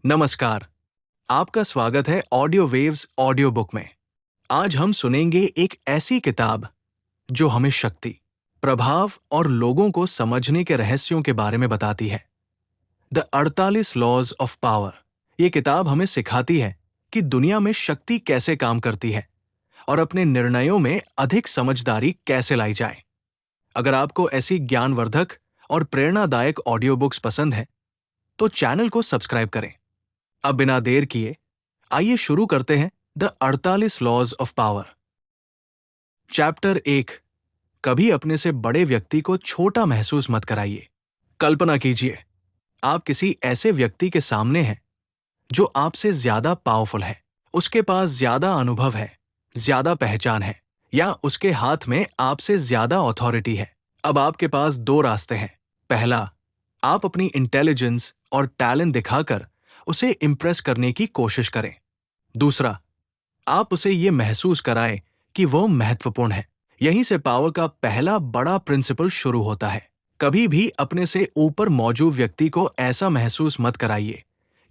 नमस्कार। आपका स्वागत है ऑडियो वेव्स ऑडियो बुक में। आज हम सुनेंगे एक ऐसी किताब जो हमें शक्ति, प्रभाव और लोगों को समझने के रहस्यों के बारे में बताती है। The 48 laws of power. ये किताब हमें सिखाती है कि दुनिया में शक्ति कैसे काम करती है और अपने निर्णयों में अधिक समझदारी कैसे लाई जाए। अगर आपको ऐसी ज्ञानवर्धक और प्रेरणादायक ऑडियो बुक्स पसंद है तो चैनल को सब्सक्राइब करें। अब बिना देर किए आइए शुरू करते हैं the 48 laws of power. Chapter 1। कभी अपने से बड़े व्यक्ति को छोटा महसूस मत कराइए। कल्पना कीजिए, आप किसी ऐसे व्यक्ति के सामने हैं जो आपसे ज्यादा पावरफुल है, उसके पास ज्यादा अनुभव है, ज्यादा पहचान है, या उसके हाथ में आपसे ज्यादा अथॉरिटी है। अब आपके पास दो रास्ते हैं। पहला, आप अपनी इंटेलिजेंस और टैलेंट दिखाकर उसे इंप्रेस करने की कोशिश करें। दूसरा, आप उसे ये महसूस कराएं कि वो महत्वपूर्ण है। यहीं से पावर का पहला बड़ा प्रिंसिपल शुरू होता है। कभी भी अपने से ऊपर मौजूद व्यक्ति को ऐसा महसूस मत कराइए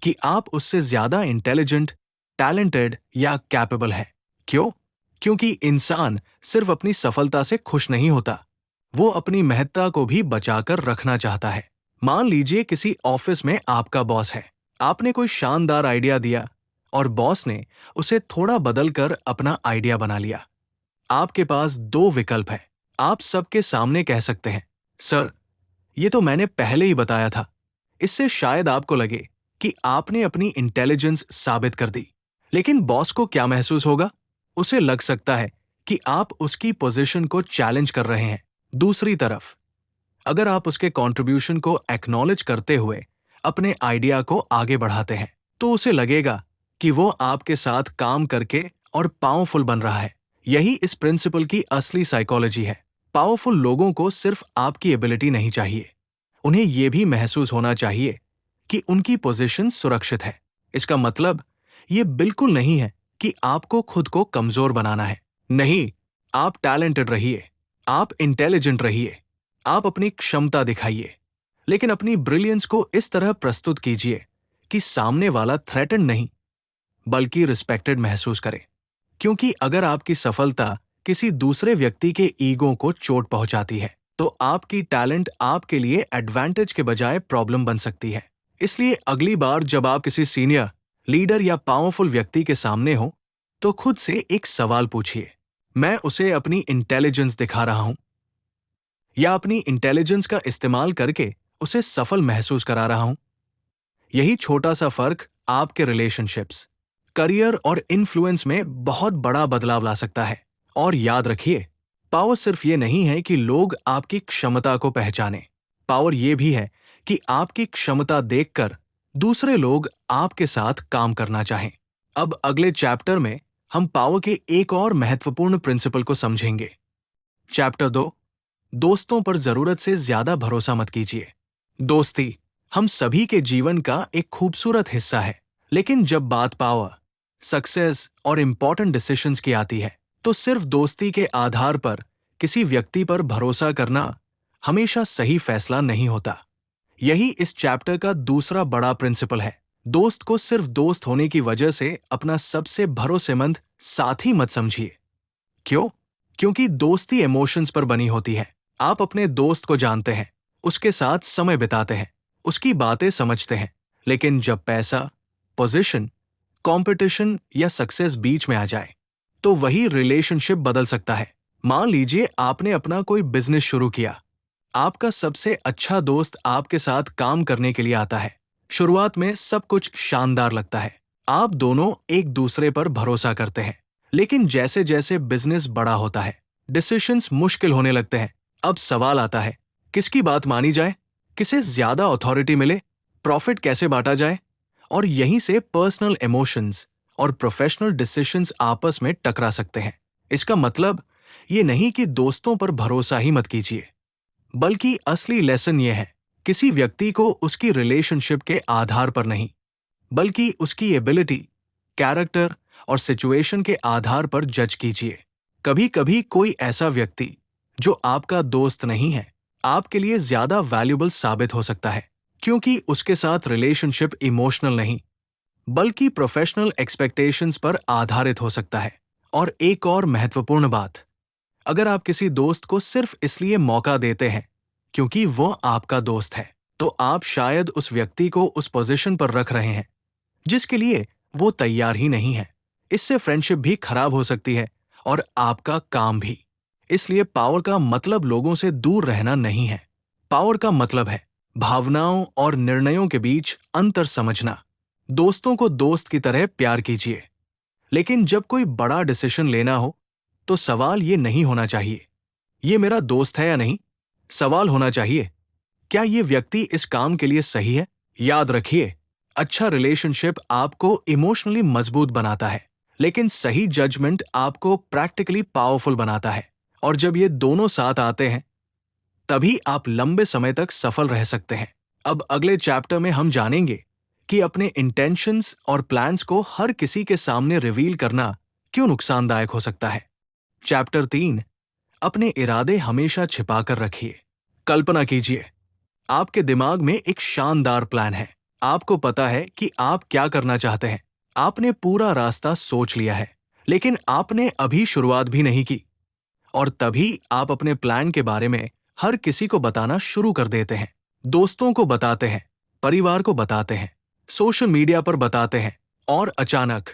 कि आप उससे ज्यादा इंटेलिजेंट, टैलेंटेड या कैपेबल है। क्यों? क्योंकि इंसान सिर्फ अपनी सफलता से खुश नहीं होता, वो अपनी महत्ता को भी बचाकर रखना चाहता है। मान लीजिए किसी ऑफिस में आपका बॉस है। आपने कोई शानदार आइडिया दिया और बॉस ने उसे थोड़ा बदलकर अपना आइडिया बना लिया। आपके पास दो विकल्प हैं। आप सबके सामने कह सकते हैं, सर, ये तो मैंने पहले ही बताया था। इससे शायद आपको लगे कि आपने अपनी इंटेलिजेंस साबित कर दी। लेकिन बॉस को क्या महसूस होगा? उसे लग सकता है कि आप उसकी पोजीशन को चैलेंज कर रहे हैं। दूसरी तरफ, अगर आप उसके कंट्रीब्यूशन को एक्नॉलेज करते हुए अपने आइडिया को आगे बढ़ाते हैं तो उसे लगेगा कि वो आपके साथ काम करके और पावरफुल बन रहा है। यही इस प्रिंसिपल की असली साइकोलॉजी है। पावरफुल लोगों को सिर्फ आपकी एबिलिटी नहीं चाहिए, उन्हें यह भी महसूस होना चाहिए कि उनकी पोजीशन सुरक्षित है। इसका मतलब ये बिल्कुल नहीं है कि आपको खुद को कमजोर बनाना है। नहीं, आप टैलेंटेड रहिए, आप इंटेलिजेंट रहिए, आप अपनी क्षमता दिखाइए, लेकिन अपनी ब्रिलियंस को इस तरह प्रस्तुत कीजिए कि सामने वाला थ्रेटन नहीं बल्कि रिस्पेक्टेड महसूस करे। क्योंकि अगर आपकी सफलता किसी दूसरे व्यक्ति के ईगो को चोट पहुंचाती है तो आपकी टैलेंट आपके लिए एडवांटेज के बजाय प्रॉब्लम बन सकती है। इसलिए अगली बार जब आप किसी सीनियर, लीडर या पावरफुल व्यक्ति के सामने हो तो खुद से एक सवाल पूछिए, मैं उसे अपनी इंटेलिजेंस दिखा रहा हूं या अपनी इंटेलिजेंस का इस्तेमाल करके उसे सफल महसूस करा रहा हूं? यही छोटा सा फर्क आपके रिलेशनशिप्स, करियर और इन्फ्लुएंस में बहुत बड़ा बदलाव ला सकता है। और याद रखिए, पावर सिर्फ ये नहीं है कि लोग आपकी क्षमता को पहचानें। पावर ये भी है कि आपकी क्षमता देखकर दूसरे लोग आपके साथ काम करना चाहें। अब अगले चैप्टर में हम पावर के एक और महत्वपूर्ण प्रिंसिपल को समझेंगे। चैप्टर 2। दोस्तों पर जरूरत से ज्यादा भरोसा मत कीजिए। दोस्ती हम सभी के जीवन का एक खूबसूरत हिस्सा है, लेकिन जब बात पावर, सक्सेस और इंपॉर्टेंट डिसीजंस की आती है तो सिर्फ दोस्ती के आधार पर किसी व्यक्ति पर भरोसा करना हमेशा सही फैसला नहीं होता। यही इस चैप्टर का दूसरा बड़ा प्रिंसिपल है। दोस्त को सिर्फ दोस्त होने की वजह से अपना सबसे भरोसेमंद साथी मत समझिए। क्यों? क्योंकि दोस्ती इमोशंस पर बनी होती है। आप अपने दोस्त को जानते हैं, उसके साथ समय बिताते हैं, उसकी बातें समझते हैं, लेकिन जब पैसा, पोजीशन, कंपटीशन या सक्सेस बीच में आ जाए तो वही रिलेशनशिप बदल सकता है। मान लीजिए आपने अपना कोई बिजनेस शुरू किया। आपका सबसे अच्छा दोस्त आपके साथ काम करने के लिए आता है। शुरुआत में सब कुछ शानदार लगता है, आप दोनों एक दूसरे पर भरोसा करते हैं। लेकिन जैसे जैसे बिजनेस बड़ा होता है, डिसीजंस मुश्किल होने लगते हैं। अब सवाल आता है, किसकी बात मानी जाए, किसे ज्यादा अथॉरिटी मिले, प्रॉफिट कैसे बांटा जाए? और यहीं से पर्सनल इमोशंस और प्रोफेशनल डिसीजंस आपस में टकरा सकते हैं। इसका मतलब ये नहीं कि दोस्तों पर भरोसा ही मत कीजिए, बल्कि असली लेसन ये है, किसी व्यक्ति को उसकी रिलेशनशिप के आधार पर नहीं, बल्कि उसकी एबिलिटी, कैरेक्टर और सिचुएशन के आधार पर जज कीजिए। कभी कभी कोई ऐसा व्यक्ति जो आपका दोस्त नहीं है आपके लिए ज्यादा वैल्यूबल साबित हो सकता है, क्योंकि उसके साथ रिलेशनशिप इमोशनल नहीं बल्कि प्रोफेशनल एक्सपेक्टेशंस पर आधारित हो सकता है। और एक और महत्वपूर्ण बात, अगर आप किसी दोस्त को सिर्फ इसलिए मौका देते हैं क्योंकि वो आपका दोस्त है, तो आप शायद उस व्यक्ति को उस पोजीशन पर रख रहे हैं जिसके लिए वो तैयार ही नहीं है। इससे फ्रेंडशिप भी खराब हो सकती है और आपका काम भी। इसलिए पावर का मतलब लोगों से दूर रहना नहीं है। पावर का मतलब है भावनाओं और निर्णयों के बीच अंतर समझना। दोस्तों को दोस्त की तरह प्यार कीजिए, लेकिन जब कोई बड़ा डिसीजन लेना हो तो सवाल ये नहीं होना चाहिए, ये मेरा दोस्त है या नहीं। सवाल होना चाहिए, क्या ये व्यक्ति इस काम के लिए सही है? याद रखिए, अच्छा रिलेशनशिप आपको इमोशनली मजबूत बनाता है, लेकिन सही जजमेंट आपको प्रैक्टिकली पावरफुल बनाता है। और जब ये दोनों साथ आते हैं, तभी आप लंबे समय तक सफल रह सकते हैं। अब अगले चैप्टर में हम जानेंगे कि अपने इंटेंशंस और प्लान्स को हर किसी के सामने रिवील करना क्यों नुकसानदायक हो सकता है। चैप्टर 3, अपने इरादे हमेशा छिपाकर रखिए। कल्पना कीजिए, आपके दिमाग में एक शानदार प्लान है। आपको पता है कि आप क्या करना चाहते हैं। आपने पूरा रास्ता सोच लिया है, लेकिन आपने अभी शुरुआत भी नहीं की। और तभी आप अपने प्लान के बारे में हर किसी को बताना शुरू कर देते हैं। दोस्तों को बताते हैं, परिवार को बताते हैं, सोशल मीडिया पर बताते हैं, और अचानक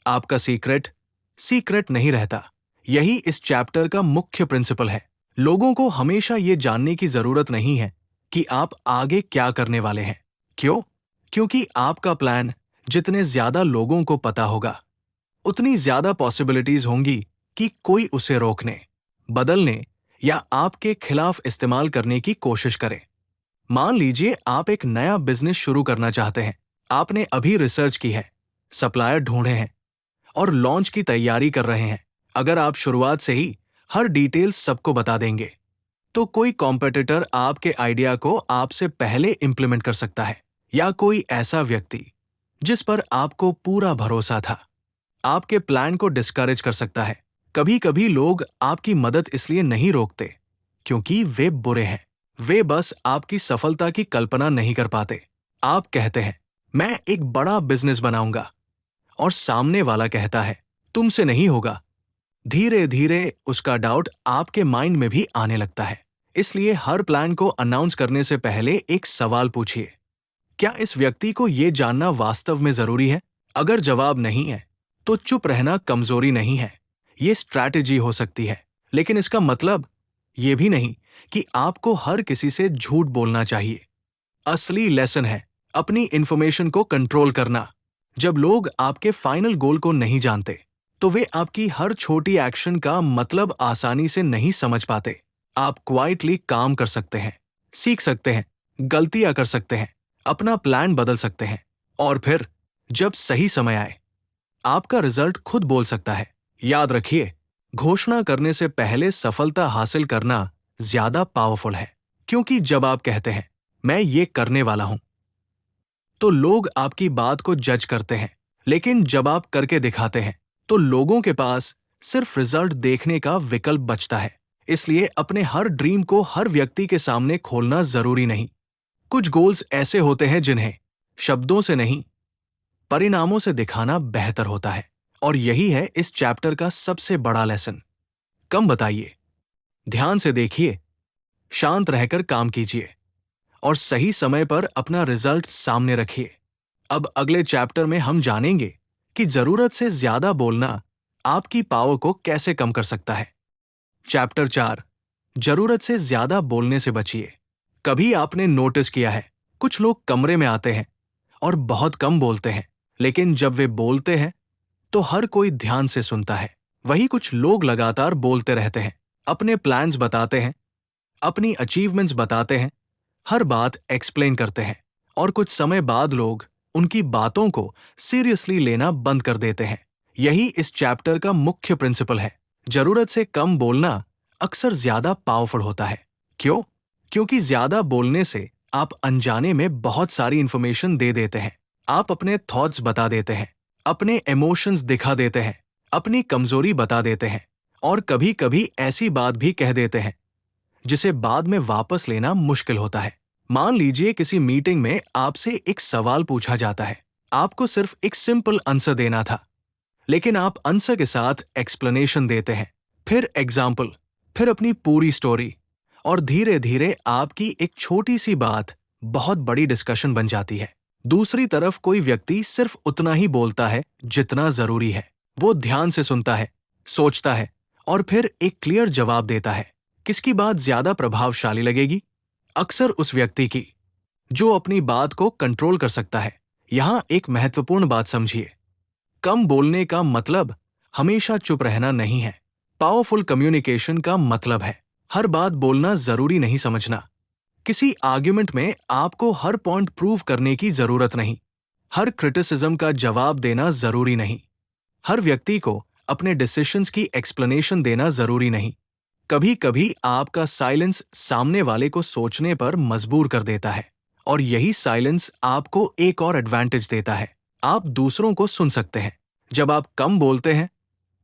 आपका सीक्रेट नहीं रहता। यही इस चैप्टर का मुख्य प्रिंसिपल है। लोगों को हमेशा ये जानने की जरूरत नहीं है कि आप आगे क्या करने वाले हैं। क्यों? क्योंकि आपका प्लान जितने ज्यादा लोगों को पता होगा, उतनी ज्यादा पॉसिबिलिटीज होंगी कि कोई उसे रोकने, बदलने या आपके खिलाफ इस्तेमाल करने की कोशिश करे। मान लीजिए आप एक नया बिजनेस शुरू करना चाहते हैं। आपने अभी रिसर्च की है, सप्लायर ढूंढे हैं और लॉन्च की तैयारी कर रहे हैं। अगर आप शुरुआत से ही हर डिटेल सबको बता देंगे, तो कोई कॉम्पिटिटर आपके आइडिया को आपसे पहले इंप्लीमेंट कर सकता है, या कोई ऐसा व्यक्ति जिस पर आपको पूरा भरोसा था आपके प्लान को डिस्करेज कर सकता है। कभी कभी लोग आपकी मदद इसलिए नहीं रोकते क्योंकि वे बुरे हैं। वे बस आपकी सफलता की कल्पना नहीं कर पाते। आप कहते हैं, मैं एक बड़ा बिजनेस बनाऊंगा, और सामने वाला कहता है, तुमसे नहीं होगा। धीरे धीरे उसका डाउट आपके माइंड में भी आने लगता है। इसलिए हर प्लान को अनाउंस करने से पहले एक सवाल पूछिए, क्या इस व्यक्ति को यह जानना वास्तव में जरूरी है? अगर जवाब नहीं है, तो चुप रहना कमजोरी नहीं है, ये स्ट्रैटेजी हो सकती है। लेकिन इसका मतलब ये भी नहीं कि आपको हर किसी से झूठ बोलना चाहिए। असली लेसन है अपनी इंफॉर्मेशन को कंट्रोल करना। जब लोग आपके फाइनल गोल को नहीं जानते, तो वे आपकी हर छोटी एक्शन का मतलब आसानी से नहीं समझ पाते। आप क्वाइटली काम कर सकते हैं, सीख सकते हैं, गलतियां कर सकते हैं, अपना प्लान बदल सकते हैं, और फिर जब सही समय आए, आपका रिजल्ट खुद बोल सकता है। याद रखिए, घोषणा करने से पहले सफलता हासिल करना ज्यादा पावरफुल है, क्योंकि जब आप कहते हैं, मैं ये करने वाला हूं, तो लोग आपकी बात को जज करते हैं। लेकिन जब आप करके दिखाते हैं, तो लोगों के पास सिर्फ रिजल्ट देखने का विकल्प बचता है। इसलिए अपने हर ड्रीम को हर व्यक्ति के सामने खोलना जरूरी नहीं। कुछ गोल्स ऐसे होते हैं जिन्हें शब्दों से नहीं, परिणामों से दिखाना बेहतर होता है। और यही है इस चैप्टर का सबसे बड़ा लेसन। कम बताइए, ध्यान से देखिए, शांत रहकर काम कीजिए, और सही समय पर अपना रिजल्ट सामने रखिए। अब अगले चैप्टर में हम जानेंगे कि जरूरत से ज्यादा बोलना आपकी पावर को कैसे कम कर सकता है। चैप्टर 4, जरूरत से ज्यादा बोलने से बचिए। कभी आपने नोटिस किया है, कुछ लोग कमरे में आते हैं और बहुत कम बोलते हैं, लेकिन जब वे बोलते हैं तो हर कोई ध्यान से सुनता है। वही कुछ लोग लगातार बोलते रहते हैं, अपने प्लान्स बताते हैं, अपनी अचीवमेंट्स बताते हैं, हर बात एक्सप्लेन करते हैं, और कुछ समय बाद लोग उनकी बातों को सीरियसली लेना बंद कर देते हैं। यही इस चैप्टर का मुख्य प्रिंसिपल है। जरूरत से कम बोलना अक्सर ज्यादा पावरफुल होता है। क्यों? क्योंकि ज्यादा बोलने से आप अनजाने में बहुत सारी इंफॉर्मेशन दे देते हैं। आप अपने थॉट्स बता देते हैं, अपने इमोशंस दिखा देते हैं, अपनी कमजोरी बता देते हैं, और कभी कभी ऐसी बात भी कह देते हैं जिसे बाद में वापस लेना मुश्किल होता है। मान लीजिए किसी मीटिंग में आपसे एक सवाल पूछा जाता है, आपको सिर्फ एक सिंपल आंसर देना था, लेकिन आप आंसर के साथ एक्सप्लेनेशन देते हैं, फिर एग्जाम्पल, फिर अपनी पूरी स्टोरी, और धीरे धीरे आपकी एक छोटी सी बात बहुत बड़ी डिस्कशन बन जाती है। दूसरी तरफ कोई व्यक्ति सिर्फ उतना ही बोलता है जितना जरूरी है। वो ध्यान से सुनता है, सोचता है और फिर एक क्लियर जवाब देता है। किसकी बात ज्यादा प्रभावशाली लगेगी? अक्सर उस व्यक्ति की जो अपनी बात को कंट्रोल कर सकता है। यहां एक महत्वपूर्ण बात समझिए, कम बोलने का मतलब हमेशा चुप रहना नहीं है। पावरफुल कम्युनिकेशन का मतलब है हर बात बोलना जरूरी नहीं समझना। किसी आर्ग्यूमेंट में आपको हर पॉइंट प्रूव करने की जरूरत नहीं। हर क्रिटिसिज्म का जवाब देना जरूरी नहीं। हर व्यक्ति को अपने डिसीजंस की एक्सप्लेनेशन देना जरूरी नहीं। कभी कभी आपका साइलेंस सामने वाले को सोचने पर मजबूर कर देता है, और यही साइलेंस आपको एक और एडवांटेज देता है। आप दूसरों को सुन सकते हैं। जब आप कम बोलते हैं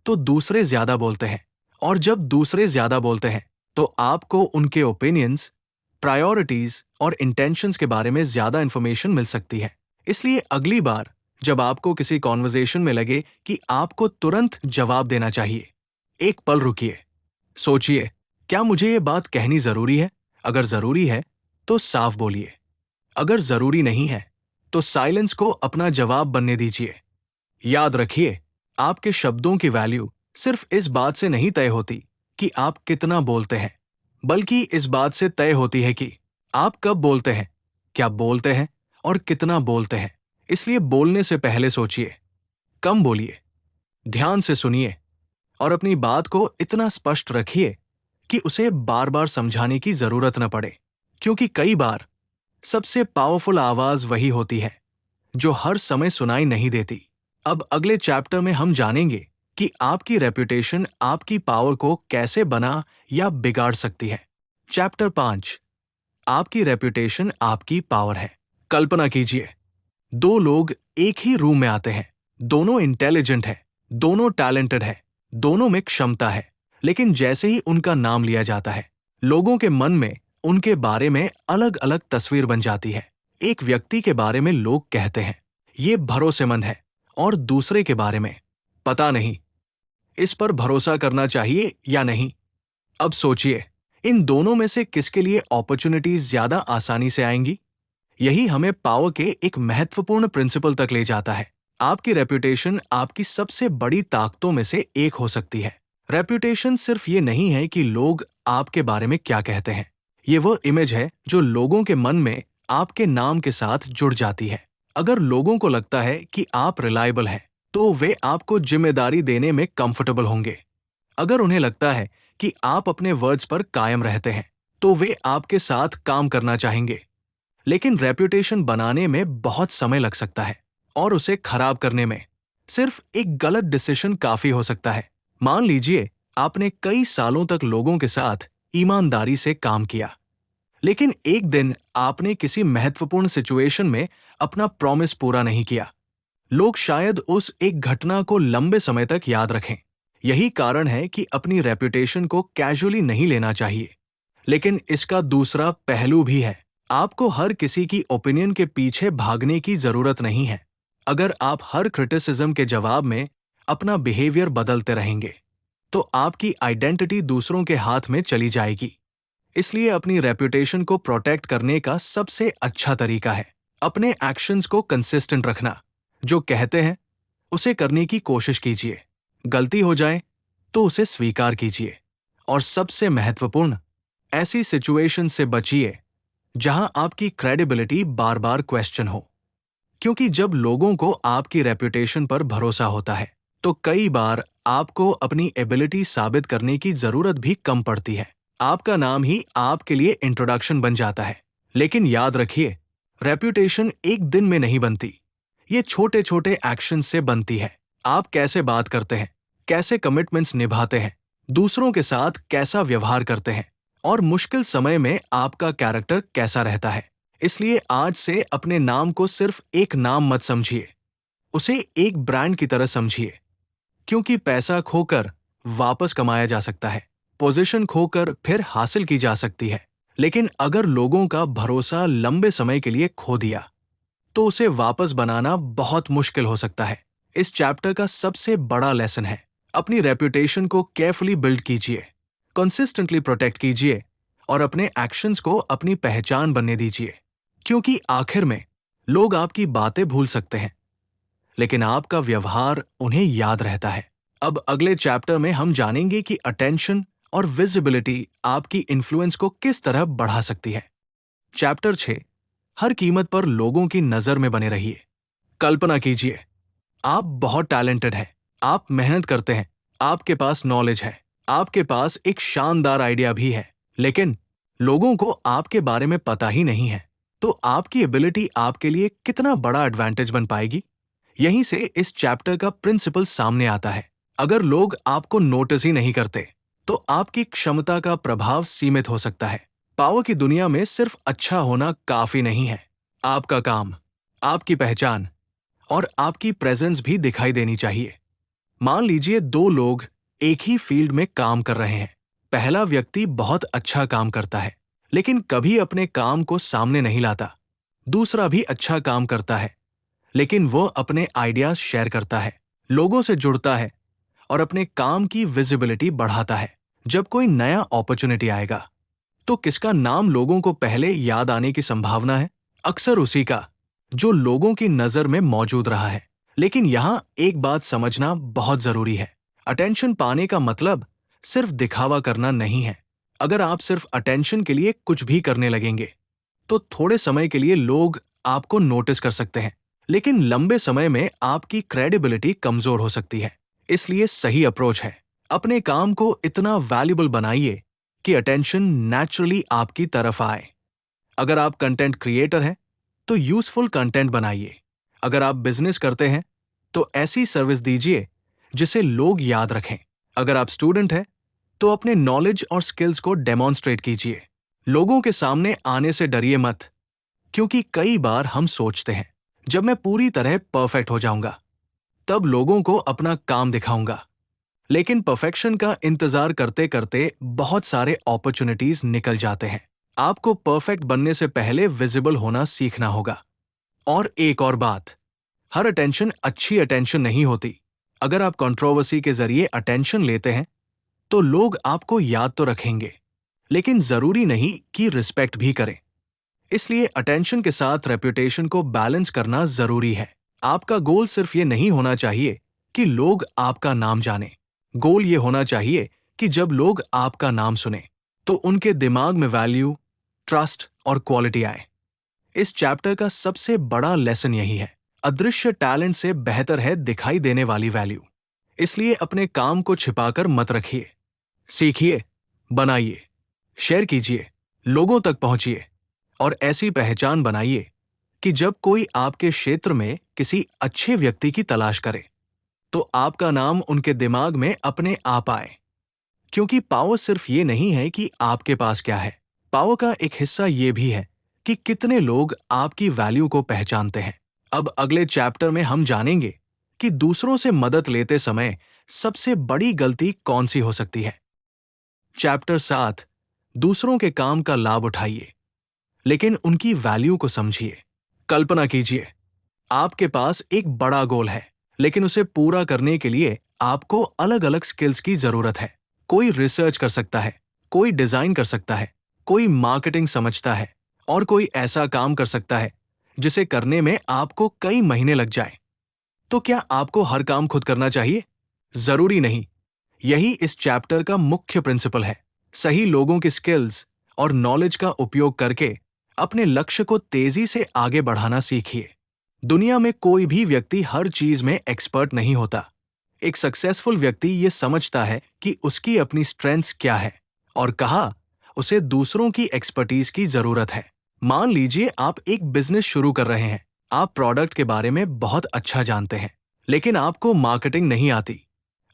तो दूसरे ज्यादा बोलते हैं, और जब दूसरे ज्यादा बोलते हैं तो आपको उनके ओपिनियंस, प्रायोरिटीज और इंटेंशंस के बारे में ज्यादा इंफॉर्मेशन मिल सकती है। इसलिए अगली बार जब आपको किसी कॉन्वर्जेशन में लगे कि आपको तुरंत जवाब देना चाहिए, एक पल रुकिए, सोचिए, क्या मुझे ये बात कहनी जरूरी है? अगर जरूरी है तो साफ बोलिए। अगर जरूरी नहीं है तो साइलेंस को अपना जवाब बनने दीजिए। याद रखिए, आपके शब्दों की वैल्यू सिर्फ इस बात से नहीं तय होती कि आप कितना बोलते हैं, बल्कि इस बात से तय होती है कि आप कब बोलते हैं, क्या बोलते हैं और कितना बोलते हैं। इसलिए बोलने से पहले सोचिए, कम बोलिए, ध्यान से सुनिए और अपनी बात को इतना स्पष्ट रखिए कि उसे बार बार समझाने की जरूरत न पड़े। क्योंकि कई बार सबसे पावरफुल आवाज वही होती है जो हर समय सुनाई नहीं देती। अब अगले चैप्टर में हम जानेंगे कि आपकी रेपुटेशन आपकी पावर को कैसे बना या बिगाड़ सकती है। चैप्टर 5, आपकी रेपुटेशन आपकी पावर है। कल्पना कीजिए, दो लोग एक ही रूम में आते हैं। दोनों इंटेलिजेंट हैं, दोनों टैलेंटेड हैं, दोनों में क्षमता है, लेकिन जैसे ही उनका नाम लिया जाता है, लोगों के मन में उनके बारे में अलग अलग तस्वीर बन जाती है। एक व्यक्ति के बारे में लोग कहते हैं, ये भरोसेमंद है, और दूसरे के बारे में, पता नहीं, इस पर भरोसा करना चाहिए या नहीं। अब सोचिए, इन दोनों में से किसके लिए अपॉर्चुनिटीज ज्यादा आसानी से आएंगी? यही हमें पावर के एक महत्वपूर्ण प्रिंसिपल तक ले जाता है। आपकी रेपुटेशन आपकी सबसे बड़ी ताकतों में से एक हो सकती है। रेपुटेशन सिर्फ ये नहीं है कि लोग आपके बारे में क्या कहते हैं, ये वो इमेज है जो लोगों के मन में आपके नाम के साथ जुड़ जाती है। अगर लोगों को लगता है कि आप रिलायबल हैं, तो वे आपको जिम्मेदारी देने में कंफर्टेबल होंगे। अगर उन्हें लगता है कि आप अपने वर्ड्स पर कायम रहते हैं, तो वे आपके साथ काम करना चाहेंगे। लेकिन रेपुटेशन बनाने में बहुत समय लग सकता है, और उसे खराब करने में सिर्फ एक गलत डिसीजन काफी हो सकता है। मान लीजिए, आपने कई सालों तक लोगों के साथ ईमानदारी से काम किया, लेकिन एक दिन आपने किसी महत्वपूर्ण सिचुएशन में अपना प्रॉमिस पूरा नहीं किया। लोग शायद उस एक घटना को लंबे समय तक याद रखें। यही कारण है कि अपनी रेपुटेशन को कैजुअली नहीं लेना चाहिए। लेकिन इसका दूसरा पहलू भी है। आपको हर किसी की ओपिनियन के पीछे भागने की जरूरत नहीं है। अगर आप हर क्रिटिसिज्म के जवाब में अपना बिहेवियर बदलते रहेंगे, तो आपकी आइडेंटिटी दूसरों के हाथ में चली जाएगी। इसलिए अपनी रेपुटेशन को प्रोटेक्ट करने का सबसे अच्छा तरीका है अपने एक्शंस को कंसिस्टेंट रखना। जो कहते हैं उसे करने की कोशिश कीजिए। गलती हो जाए तो उसे स्वीकार कीजिए। और सबसे महत्वपूर्ण, ऐसी सिचुएशन से बचिए जहां आपकी क्रेडिबिलिटी बार बार क्वेश्चन हो। क्योंकि जब लोगों को आपकी रेपुटेशन पर भरोसा होता है, तो कई बार आपको अपनी एबिलिटी साबित करने की जरूरत भी कम पड़ती है। आपका नाम ही आपके लिए इंट्रोडक्शन बन जाता है। लेकिन याद रखिए, रेपुटेशन एक दिन में नहीं बनती। ये छोटे छोटे एक्शन से बनती है। आप कैसे बात करते हैं, कैसे कमिटमेंट्स निभाते हैं, दूसरों के साथ कैसा व्यवहार करते हैं, और मुश्किल समय में आपका कैरेक्टर कैसा रहता है। इसलिए आज से अपने नाम को सिर्फ एक नाम मत समझिए, उसे एक ब्रांड की तरह समझिए। क्योंकि पैसा खोकर वापस कमाया जा सकता है, पोजीशन खोकर फिर हासिल की जा सकती है, लेकिन अगर लोगों का भरोसा लंबे समय के लिए खो दिया, तो उसे वापस बनाना बहुत मुश्किल हो सकता है। इस चैप्टर का सबसे बड़ा लेसन है, अपनी रेपुटेशन को केयरफुली बिल्ड कीजिए, कंसिस्टेंटली प्रोटेक्ट कीजिए और अपने एक्शंस को अपनी पहचान बनने दीजिए। क्योंकि आखिर में लोग आपकी बातें भूल सकते हैं, लेकिन आपका व्यवहार उन्हें याद रहता है। अब अगले चैप्टर में हम जानेंगे कि अटेंशन और विजिबिलिटी आपकी इन्फ्लुएंस को किस तरह बढ़ा सकती है। चैप्टर 6, हर कीमत पर लोगों की नजर में बने रहिए। कल्पना कीजिए, आप बहुत टैलेंटेड हैं, आप मेहनत करते हैं, आपके पास नॉलेज है, आपके पास एक शानदार आइडिया भी है, लेकिन लोगों को आपके बारे में पता ही नहीं है। तो आपकी एबिलिटी आपके लिए कितना बड़ा एडवांटेज बन पाएगी? यहीं से इस चैप्टर का प्रिंसिपल सामने आता है। अगर लोग आपको नोटिस ही नहीं करते, तो आपकी क्षमता का प्रभाव सीमित हो सकता है। पावर की दुनिया में सिर्फ अच्छा होना काफी नहीं है। आपका काम, आपकी पहचान और आपकी प्रेजेंस भी दिखाई देनी चाहिए। मान लीजिए दो लोग एक ही फील्ड में काम कर रहे हैं। पहला व्यक्ति बहुत अच्छा काम करता है, लेकिन कभी अपने काम को सामने नहीं लाता। दूसरा भी अच्छा काम करता है, लेकिन वो अपने आइडियाज शेयर करता है, लोगों से जुड़ता है और अपने काम की विजिबिलिटी बढ़ाता है। जब कोई नया अपॉर्चुनिटी आएगा, तो किसका नाम लोगों को पहले याद आने की संभावना है? अक्सर उसी का, जो लोगों की नजर में मौजूद रहा है। लेकिन यहां एक बात समझना बहुत जरूरी है। अटेंशन पाने का मतलब सिर्फ दिखावा करना नहीं है। अगर आप सिर्फ अटेंशन के लिए कुछ भी करने लगेंगे, तो थोड़े समय के लिए लोग आपको नोटिस कर सकते हैं, लेकिन लंबे समय में आपकी क्रेडिबिलिटी कमजोर हो सकती है। इसलिए सही अप्रोच है, अपने काम को इतना वैल्यूबल बनाइए कि अटेंशन नेचुरली आपकी तरफ आए। अगर आप कंटेंट क्रिएटर हैं, तो यूजफुल कंटेंट बनाइए। अगर आप बिजनेस करते हैं, तो ऐसी सर्विस दीजिए जिसे लोग याद रखें। अगर आप स्टूडेंट हैं, तो अपने नॉलेज और स्किल्स को डेमॉन्स्ट्रेट कीजिए। लोगों के सामने आने से डरिए मत, क्योंकि कई बार हम सोचते हैं, जब मैं पूरी तरह परफेक्ट हो जाऊंगा, तब लोगों को अपना काम दिखाऊंगा। लेकिन परफेक्शन का इंतजार करते करते बहुत सारे अपॉर्चुनिटीज निकल जाते हैं। आपको परफेक्ट बनने से पहले विजिबल होना सीखना होगा। और एक और बात, हर अटेंशन अच्छी अटेंशन नहीं होती। अगर आप कंट्रोवर्सी के जरिए अटेंशन लेते हैं, तो लोग आपको याद तो रखेंगे, लेकिन जरूरी नहीं कि रिस्पेक्ट भी करें। इसलिए अटेंशन के साथ रेपुटेशन को बैलेंस करना जरूरी है। आपका गोल सिर्फ ये नहीं होना चाहिए कि लोग आपका नाम जाने। गोल ये होना चाहिए कि जब लोग आपका नाम सुने, तो उनके दिमाग में वैल्यू, ट्रस्ट और क्वालिटी आए। इस चैप्टर का सबसे बड़ा लेसन यही है, अदृश्य टैलेंट से बेहतर है दिखाई देने वाली वैल्यू। इसलिए अपने काम को छिपाकर मत रखिए। सीखिए, बनाइए, शेयर कीजिए, लोगों तक पहुंचिए और ऐसी पहचान बनाइए कि जब कोई आपके क्षेत्र में किसी अच्छे व्यक्ति की तलाश करे, तो आपका नाम उनके दिमाग में अपने आप आए। क्योंकि पावर सिर्फ ये नहीं है कि आपके पास क्या है, पावर का एक हिस्सा ये भी है कि कितने लोग आपकी वैल्यू को पहचानते हैं। अब अगले चैप्टर में हम जानेंगे कि दूसरों से मदद लेते समय सबसे बड़ी गलती कौन सी हो सकती है। चैप्टर 7, दूसरों के काम का लाभ उठाइए, लेकिन उनकी वैल्यू को समझिए। कल्पना कीजिए, आपके पास एक बड़ा गोल है, लेकिन उसे पूरा करने के लिए आपको अलग-अलग स्किल्स की जरूरत है। कोई रिसर्च कर सकता है, कोई डिजाइन कर सकता है, कोई मार्केटिंग समझता है और कोई ऐसा काम कर सकता है जिसे करने में आपको कई महीने लग जाए। तो क्या आपको हर काम खुद करना चाहिए? जरूरी नहीं। यही इस चैप्टर का मुख्य प्रिंसिपल है। सही लोगों की स्किल्स और नॉलेज का उपयोग करके अपने लक्ष्य को तेजी से आगे बढ़ाना सीखिए। दुनिया में कोई भी व्यक्ति हर चीज में एक्सपर्ट नहीं होता। एक सक्सेसफुल व्यक्ति ये समझता है कि उसकी अपनी स्ट्रेंथ्स क्या है और कहाँ उसे दूसरों की एक्सपर्टीज की जरूरत है। मान लीजिए आप एक बिजनेस शुरू कर रहे हैं। आप प्रोडक्ट के बारे में बहुत अच्छा जानते हैं, लेकिन आपको मार्केटिंग नहीं आती।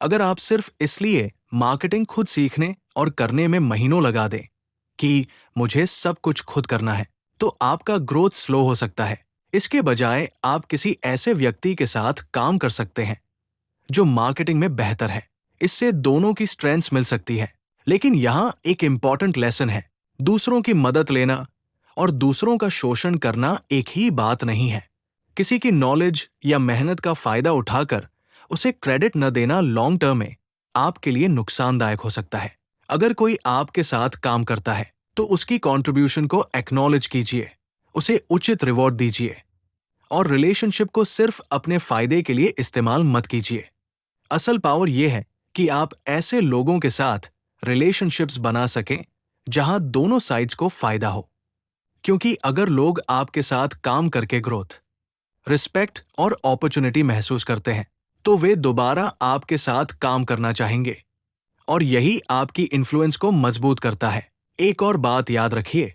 अगर आप सिर्फ इसलिए मार्केटिंग खुद सीखने और करने में महीनों लगा दें कि मुझे सब कुछ खुद करना है, तो आपका ग्रोथ स्लो हो सकता है। इसके बजाय आप किसी ऐसे व्यक्ति के साथ काम कर सकते हैं जो मार्केटिंग में बेहतर है। इससे दोनों की स्ट्रेंथ्स मिल सकती है। लेकिन यहाँ एक इंपॉर्टेंट लेसन है, दूसरों की मदद लेना और दूसरों का शोषण करना एक ही बात नहीं है। किसी की नॉलेज या मेहनत का फायदा उठाकर उसे क्रेडिट न देना लॉन्ग टर्म में आपके लिए नुकसानदायक हो सकता है। अगर कोई आपके साथ काम करता है तो उसकी कंट्रीब्यूशन को एक्नॉलेज कीजिए, उसे उचित रिवॉर्ड दीजिए और रिलेशनशिप को सिर्फ अपने फायदे के लिए इस्तेमाल मत कीजिए। असल पावर यह है कि आप ऐसे लोगों के साथ रिलेशनशिप्स बना सकें जहां दोनों साइड्स को फायदा हो, क्योंकि अगर लोग आपके साथ काम करके ग्रोथ, रिस्पेक्ट और अपॉर्चुनिटी महसूस करते हैं तो वे दोबारा आपके साथ काम करना चाहेंगे और यही आपकी इन्फ्लुएंस को मजबूत करता है। एक और बात याद रखिए,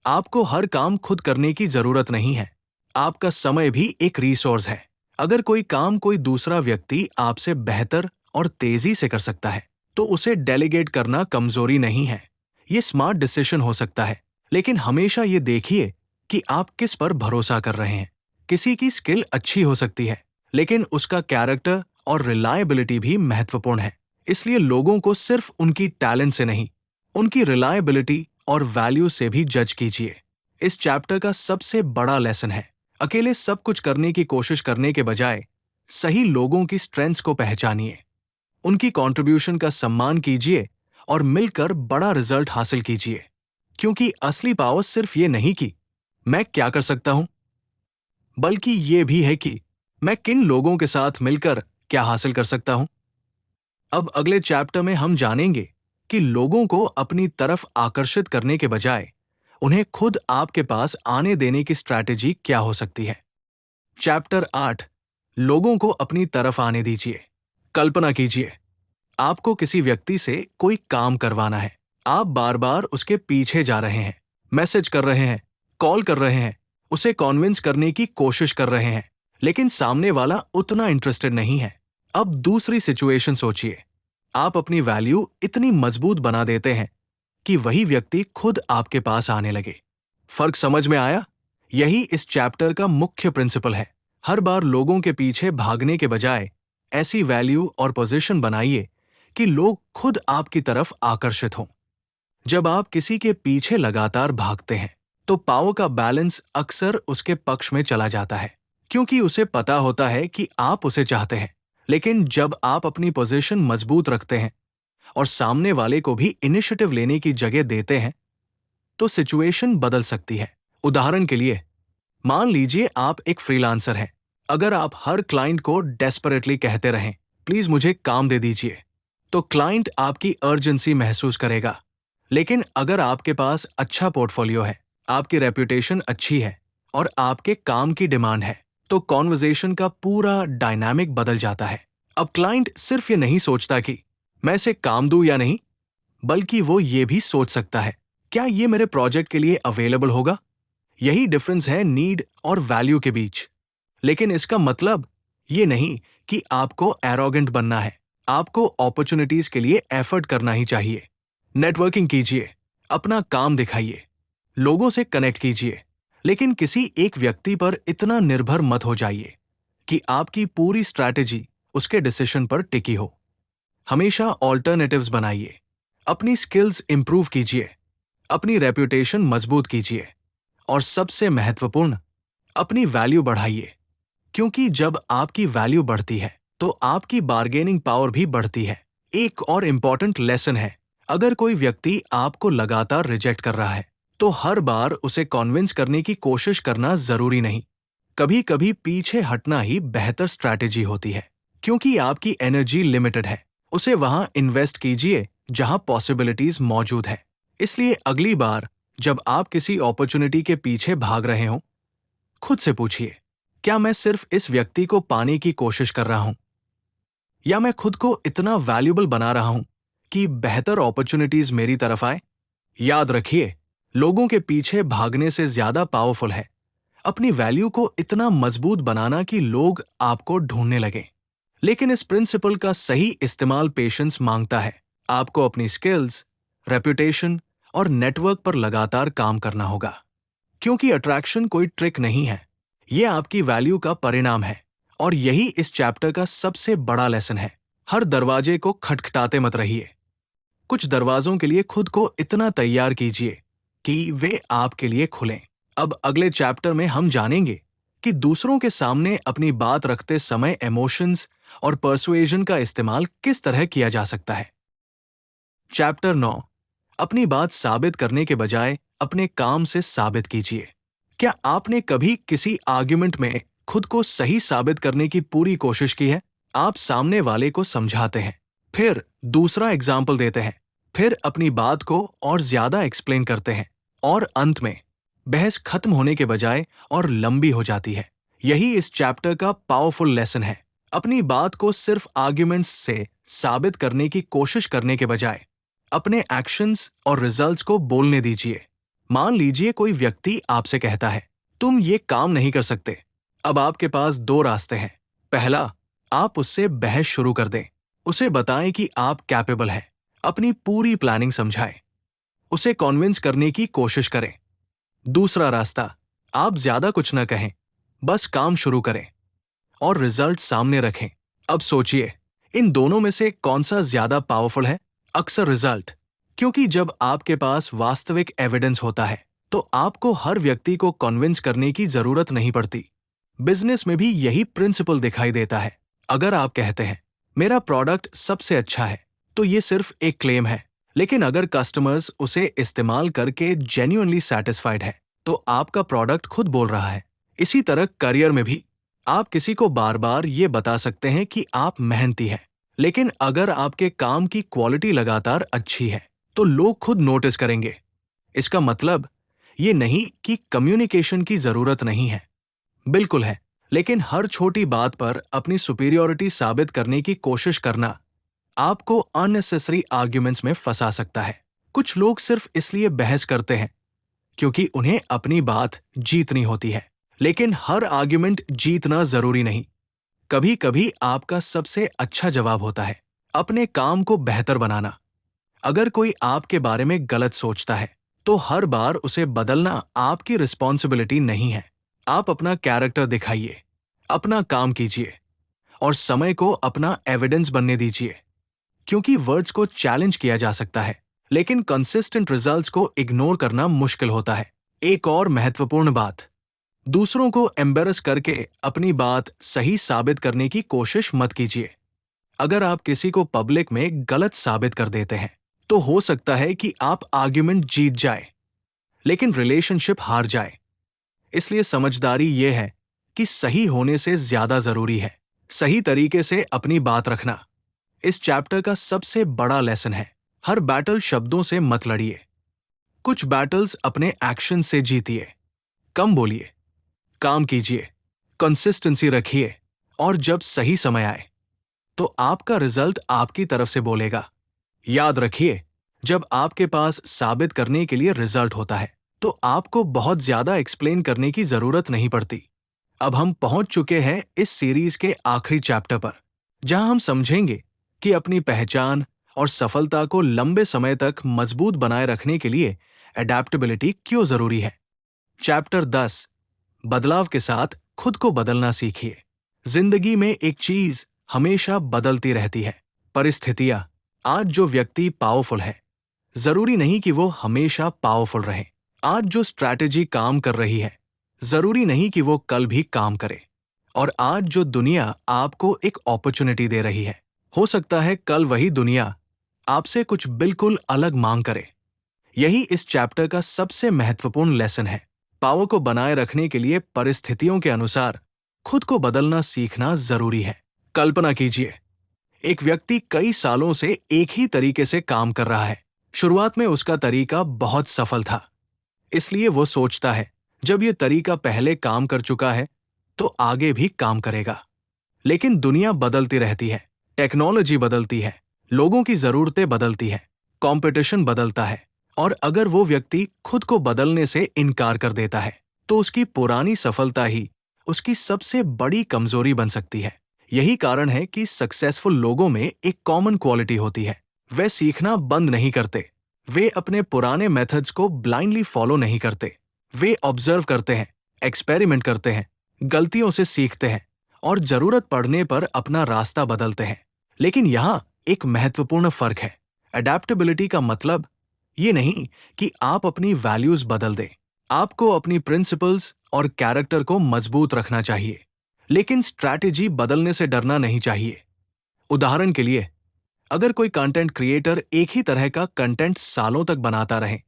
आपको हर काम खुद करने की जरूरत नहीं है। आपका समय भी एक रिसोर्स है। अगर कोई काम कोई दूसरा व्यक्ति आपसे बेहतर और तेजी से कर सकता है तो उसे डेलीगेट करना कमजोरी नहीं है, ये स्मार्ट डिसीजन हो सकता है। लेकिन हमेशा ये देखिए कि आप किस पर भरोसा कर रहे हैं। किसी की स्किल अच्छी हो सकती है लेकिन उसका कैरेक्टर और रिलायबिलिटी भी महत्वपूर्ण है। इसलिए लोगों को सिर्फ उनकी टैलेंट से नहीं, उनकी रिलायबिलिटी और वैल्यू से भी जज कीजिए। इस चैप्टर का सबसे बड़ा लेसन है, अकेले सब कुछ करने की कोशिश करने के बजाय सही लोगों की स्ट्रेंथ्स को पहचानिए, उनकी कंट्रीब्यूशन का सम्मान कीजिए और मिलकर बड़ा रिजल्ट हासिल कीजिए। क्योंकि असली पावर सिर्फ ये नहीं कि मैं क्या कर सकता हूं, बल्कि ये भी है कि मैं किन लोगों के साथ मिलकर क्या हासिल कर सकता हूं। अब अगले चैप्टर में हम जानेंगे कि लोगों को अपनी तरफ आकर्षित करने के बजाय उन्हें खुद आपके पास आने देने की स्ट्रैटेजी क्या हो सकती है। चैप्टर 8, लोगों को अपनी तरफ आने दीजिए। कल्पना कीजिए, आपको किसी व्यक्ति से कोई काम करवाना है। आप बार बार उसके पीछे जा रहे हैं, मैसेज कर रहे हैं, कॉल कर रहे हैं, उसे कॉन्विंस करने की कोशिश कर रहे हैं, लेकिन सामने वाला उतना इंटरेस्टेड नहीं है। अब दूसरी सिचुएशन सोचिए, आप अपनी वैल्यू इतनी मजबूत बना देते हैं कि वही व्यक्ति खुद आपके पास आने लगे। फर्क समझ में आया? यही इस चैप्टर का मुख्य प्रिंसिपल है। हर बार लोगों के पीछे भागने के बजाय ऐसी वैल्यू और पोजीशन बनाइए कि लोग खुद आपकी तरफ आकर्षित हों। जब आप किसी के पीछे लगातार भागते हैं तो पावर का बैलेंस अक्सर उसके पक्ष में चला जाता है, क्योंकि उसे पता होता है कि आप उसे चाहते हैं। लेकिन जब आप अपनी पोजीशन मजबूत रखते हैं और सामने वाले को भी इनिशिएटिव लेने की जगह देते हैं तो सिचुएशन बदल सकती है। उदाहरण के लिए, मान लीजिए आप एक फ्रीलांसर हैं। अगर आप हर क्लाइंट को डेस्परेटली कहते रहें, प्लीज मुझे काम दे दीजिए, तो क्लाइंट आपकी अर्जेंसी महसूस करेगा। लेकिन अगर आपके पास अच्छा पोर्टफोलियो है, आपकी रेपुटेशन अच्छी है और आपके काम की डिमांड है, तो कॉन्वर्जेशन का पूरा डायनामिक बदल जाता है। अब क्लाइंट सिर्फ ये नहीं सोचता कि मैं इसे काम दूं या नहीं, बल्कि वो ये भी सोच सकता है, क्या ये मेरे प्रोजेक्ट के लिए अवेलेबल होगा। यही डिफरेंस है नीड और वैल्यू के बीच। लेकिन इसका मतलब ये नहीं कि आपको एरोगेंट बनना है। आपको अपॉर्चुनिटीज के लिए एफर्ट करना ही चाहिए। नेटवर्किंग कीजिए, अपना काम दिखाइए, लोगों से कनेक्ट कीजिए, लेकिन किसी एक व्यक्ति पर इतना निर्भर मत हो जाइए कि आपकी पूरी स्ट्रैटेजी उसके डिसीजन पर टिकी हो। हमेशा ऑल्टरनेटिव्स बनाइए, अपनी स्किल्स इंप्रूव कीजिए, अपनी रेपुटेशन मजबूत कीजिए और सबसे महत्वपूर्ण, अपनी वैल्यू बढ़ाइए। क्योंकि जब आपकी वैल्यू बढ़ती है तो आपकी बार्गेनिंग पावर भी बढ़ती है। एक और इंपॉर्टेंट लेसन है, अगर कोई व्यक्ति आपको लगातार रिजेक्ट कर रहा है तो हर बार उसे कॉन्विंस करने की कोशिश करना जरूरी नहीं। कभी कभी पीछे हटना ही बेहतर स्ट्रैटेजी होती है, क्योंकि आपकी एनर्जी लिमिटेड है। उसे वहां इन्वेस्ट कीजिए जहां पॉसिबिलिटीज मौजूद है। इसलिए अगली बार जब आप किसी अपॉर्चुनिटी के पीछे भाग रहे हो, खुद से पूछिए, क्या मैं सिर्फ इस व्यक्ति को पाने की कोशिश कर रहा हूं, या मैं खुद को इतना वैल्यूबल बना रहा हूं कि बेहतर अपॉर्चुनिटीज मेरी तरफ आए। याद रखिए, लोगों के पीछे भागने से ज्यादा पावरफुल है अपनी वैल्यू को इतना मजबूत बनाना कि लोग आपको ढूंढने लगें। लेकिन इस प्रिंसिपल का सही इस्तेमाल पेशेंस मांगता है। आपको अपनी स्किल्स, रेपुटेशन और नेटवर्क पर लगातार काम करना होगा, क्योंकि अट्रैक्शन कोई ट्रिक नहीं है, यह आपकी वैल्यू का परिणाम है। और यही इस चैप्टर का सबसे बड़ा लेसन है। हर दरवाजे को खटखटाते मत रहिए। कुछ दरवाजों के लिए खुद को इतना तैयार कीजिए कि वे आपके लिए खुलें। अब अगले चैप्टर में हम जानेंगे कि दूसरों के सामने अपनी बात रखते समय इमोशंस और पर्सुएजन का इस्तेमाल किस तरह किया जा सकता है। चैप्टर 9, अपनी बात साबित करने के बजाय अपने काम से साबित कीजिए। क्या आपने कभी किसी आर्ग्यूमेंट में खुद को सही साबित करने की पूरी कोशिश की है? आप सामने वाले को समझाते हैं, फिर दूसरा एग्जाम्पल देते हैं, फिर अपनी बात को और ज्यादा एक्सप्लेन करते हैं, और अंत में बहस खत्म होने के बजाय और लंबी हो जाती है। यही इस चैप्टर का पावरफुल लेसन है। अपनी बात को सिर्फ आर्ग्यूमेंट्स से साबित करने की कोशिश करने के बजाय अपने एक्शंस और रिजल्ट्स को बोलने दीजिए। मान लीजिए कोई व्यक्ति आपसे कहता है, तुम ये काम नहीं कर सकते। अब आपके पास दो रास्ते हैं। पहला, आप उससे बहस शुरू कर दें। उसे बताएं कि आप कैपेबल हैं। अपनी पूरी प्लानिंग समझाएं। उसे कॉन्विंस करने की कोशिश करें। दूसरा रास्ता, आप ज्यादा कुछ न कहें, बस काम शुरू करें और रिजल्ट सामने रखें। अब सोचिए, इन दोनों में से कौन सा ज्यादा पावरफुल है? अक्सर रिजल्ट, क्योंकि जब आपके पास वास्तविक एविडेंस होता है तो आपको हर व्यक्ति को कन्विंस करने की जरूरत नहीं पड़ती। बिजनेस में भी यही प्रिंसिपल दिखाई देता है। अगर आप कहते हैं, मेरा प्रोडक्ट सबसे अच्छा है, तो ये सिर्फ एक क्लेम है, लेकिन अगर कस्टमर्स उसे इस्तेमाल करके जेन्युइनली सैटिस्फाइड है, तो आपका प्रोडक्ट खुद बोल रहा है। इसी तरह करियर में भी आप किसी को बार बार ये बता सकते हैं कि आप मेहनती हैं, लेकिन अगर आपके काम की क्वालिटी लगातार अच्छी है, तो लोग खुद नोटिस करेंगे। इसका मतलब ये नहीं कि कम्युनिकेशन की जरूरत नहीं है, बिल्कुल है, लेकिन हर छोटी बात पर अपनी सुपीरियॉरिटी साबित करने की कोशिश करना आपको अननेसेसरी आर्ग्यूमेंट्स में फंसा सकता है। कुछ लोग सिर्फ इसलिए बहस करते हैं क्योंकि उन्हें अपनी बात जीतनी होती है, लेकिन हर आर्ग्यूमेंट जीतना जरूरी नहीं। कभी कभी आपका सबसे अच्छा जवाब होता है अपने काम को बेहतर बनाना। अगर कोई आपके बारे में गलत सोचता है, तो हर बार उसे बदलना आपकी रिस्पॉन्सिबिलिटी नहीं है। आप अपना कैरेक्टर दिखाइए, अपना काम कीजिए और समय को अपना एविडेंस बनने दीजिए, क्योंकि वर्ड्स को चैलेंज किया जा सकता है, लेकिन कंसिस्टेंट रिजल्ट्स को इग्नोर करना मुश्किल होता है। एक और महत्वपूर्ण बात, दूसरों को एम्बेरस करके अपनी बात सही साबित करने की कोशिश मत कीजिए। अगर आप किसी को पब्लिक में गलत साबित कर देते हैं, तो हो सकता है कि आप आर्ग्यूमेंट जीत जाए, लेकिन रिलेशनशिप हार जाए। इसलिए समझदारी ये है कि सही होने से ज्यादा जरूरी है सही तरीके से अपनी बात रखना। इस चैप्टर का सबसे बड़ा लेसन है, हर बैटल शब्दों से मत लड़िए। कुछ बैटल्स अपने एक्शन से जीतिए। कम बोलिए, काम कीजिए, कंसिस्टेंसी रखिए, और जब सही समय आए तो आपका रिजल्ट आपकी तरफ से बोलेगा। याद रखिए, जब आपके पास साबित करने के लिए रिजल्ट होता है, तो आपको बहुत ज्यादा एक्सप्लेन करने की जरूरत नहीं पड़ती। अब हम पहुंच चुके हैं इस सीरीज के आखिरी चैप्टर पर, जहां हम समझेंगे कि अपनी पहचान और सफलता को लंबे समय तक मजबूत बनाए रखने के लिए एडेप्टेबिलिटी क्यों जरूरी है। चैप्टर 10, बदलाव के साथ खुद को बदलना सीखिए। जिंदगी में एक चीज हमेशा बदलती रहती है, परिस्थितियां। आज जो व्यक्ति पावरफुल है, जरूरी नहीं कि वो हमेशा पावरफुल रहे। आज जो स्ट्रैटेजी काम कर रही है, जरूरी नहीं कि वो कल भी काम करे। और आज जो दुनिया आपको एक अपॉर्चुनिटी दे रही है, हो सकता है कल वही दुनिया आपसे कुछ बिल्कुल अलग मांग करे। यही इस चैप्टर का सबसे महत्वपूर्ण लेसन है। पावर को बनाए रखने के लिए परिस्थितियों के अनुसार खुद को बदलना सीखना जरूरी है। कल्पना कीजिए, एक व्यक्ति कई सालों से एक ही तरीके से काम कर रहा है। शुरुआत में उसका तरीका बहुत सफल था, इसलिए वो सोचता है जब ये तरीका पहले काम कर चुका है तो आगे भी काम करेगा। लेकिन दुनिया बदलती रहती है, टेक्नोलॉजी बदलती है, लोगों की जरूरतें बदलती हैं, कंपटीशन बदलता है, और अगर वो व्यक्ति खुद को बदलने से इनकार कर देता है, तो उसकी पुरानी सफलता ही उसकी सबसे बड़ी कमजोरी बन सकती है। यही कारण है कि सक्सेसफुल लोगों में एक कॉमन क्वालिटी होती है, वे सीखना बंद नहीं करते। वे अपने पुराने मेथड्स को ब्लाइंडली फॉलो नहीं करते। वे ऑब्जर्व करते हैं, एक्सपेरिमेंट करते हैं, गलतियों से सीखते हैं और जरूरत पड़ने पर अपना रास्ता बदलते हैं। लेकिन यहाँ एक महत्वपूर्ण फर्क है। अडेप्टेबिलिटी का मतलब ये नहीं कि आप अपनी वैल्यूज बदल दें। आपको अपनी प्रिंसिपल्स और कैरेक्टर को मजबूत रखना चाहिए, लेकिन स्ट्रैटेजी बदलने से डरना नहीं चाहिए। उदाहरण के लिए, अगर कोई कंटेंट क्रिएटर एक ही तरह का कंटेंट सालों तक बनाता रहे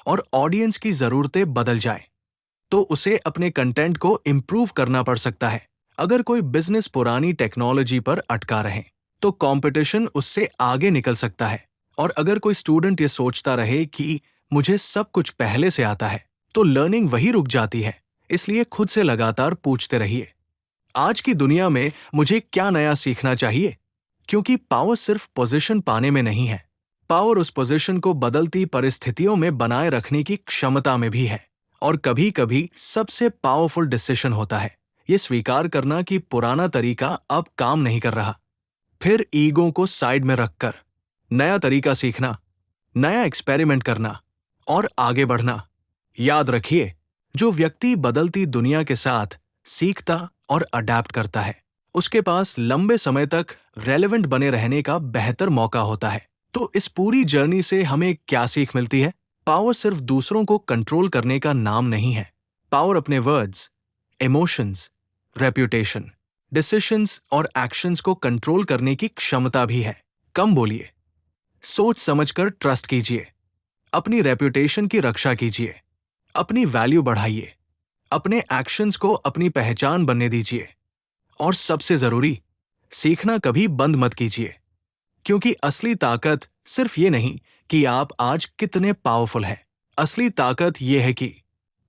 और ऑडियंस की जरूरतें बदल जाए, तो उसे अपने कंटेंट को इम्प्रूव करना पड़ सकता है। अगर कोई बिजनेस पुरानी टेक्नोलॉजी पर अटका रहे, तो कंपटीशन उससे आगे निकल सकता है। और अगर कोई स्टूडेंट ये सोचता रहे कि मुझे सब कुछ पहले से आता है, तो लर्निंग वहीं रुक जाती है। इसलिए खुद से लगातार पूछते रहिए, आज की दुनिया में मुझे क्या नया सीखना चाहिए? क्योंकि पावर सिर्फ पोजीशन पाने में नहीं है, पावर उस पोजीशन को बदलती परिस्थितियों में बनाए रखने की क्षमता में भी है। और कभी कभी सबसे पावरफुल डिसीजन होता है ये स्वीकार करना कि पुराना तरीका अब काम नहीं कर रहा। फिर ईगो को साइड में रखकर नया तरीका सीखना, नया एक्सपेरिमेंट करना और आगे बढ़ना। याद रखिए, जो व्यक्ति बदलती दुनिया के साथ सीखता और अडेप्ट करता है, उसके पास लंबे समय तक रेलेवेंट बने रहने का बेहतर मौका होता है। तो इस पूरी जर्नी से हमें क्या सीख मिलती है? पावर सिर्फ दूसरों को कंट्रोल करने का नाम नहीं है। पावर अपने वर्ड्स, इमोशंस, रेप्यूटेशन, डिसीशंस और एक्शंस को कंट्रोल करने की क्षमता भी है। कम बोलिए, सोच समझकर ट्रस्ट कीजिए, अपनी रेप्यूटेशन की रक्षा कीजिए, अपनी वैल्यू बढ़ाइए, अपने एक्शंस को अपनी पहचान बनने दीजिए। और सबसे जरूरी, सीखना कभी बंद मत कीजिए, क्योंकि असली ताकत सिर्फ ये नहीं कि आप आज कितने पावरफुल हैं। असली ताकत ये है कि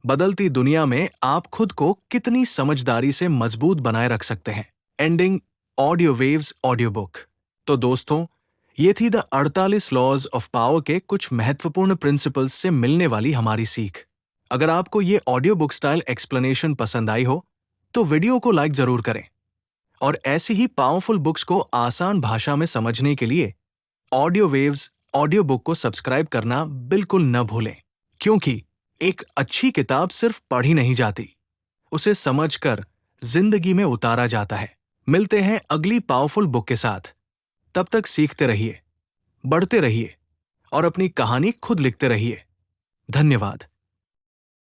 बदलती दुनिया में आप खुद को कितनी समझदारी से मजबूत बनाए रख सकते हैं। Ending audio waves audio book. तो दोस्तों, ये थी द 48 लॉज ऑफ पावर के कुछ महत्वपूर्ण प्रिंसिपल्स से मिलने वाली हमारी सीख। अगर आपको ये ऑडियो बुक स्टाइल एक्सप्लेनेशन पसंद आई हो, तो वीडियो को लाइक जरूर करें। और ऐसी ही पावरफुल बुक्स को आसान भाषा में समझने के लिए ऑडियो वेव्स ऑडियो बुक को सब्सक्राइब करना बिल्कुल न भूलें, क्योंकि एक अच्छी किताब सिर्फ पढ़ी नहीं जाती, उसे समझकर जिंदगी में उतारा जाता है। मिलते हैं अगली पावरफुल बुक के साथ। तब तक सीखते रहिए, बढ़ते रहिए और अपनी कहानी खुद लिखते रहिए। धन्यवाद।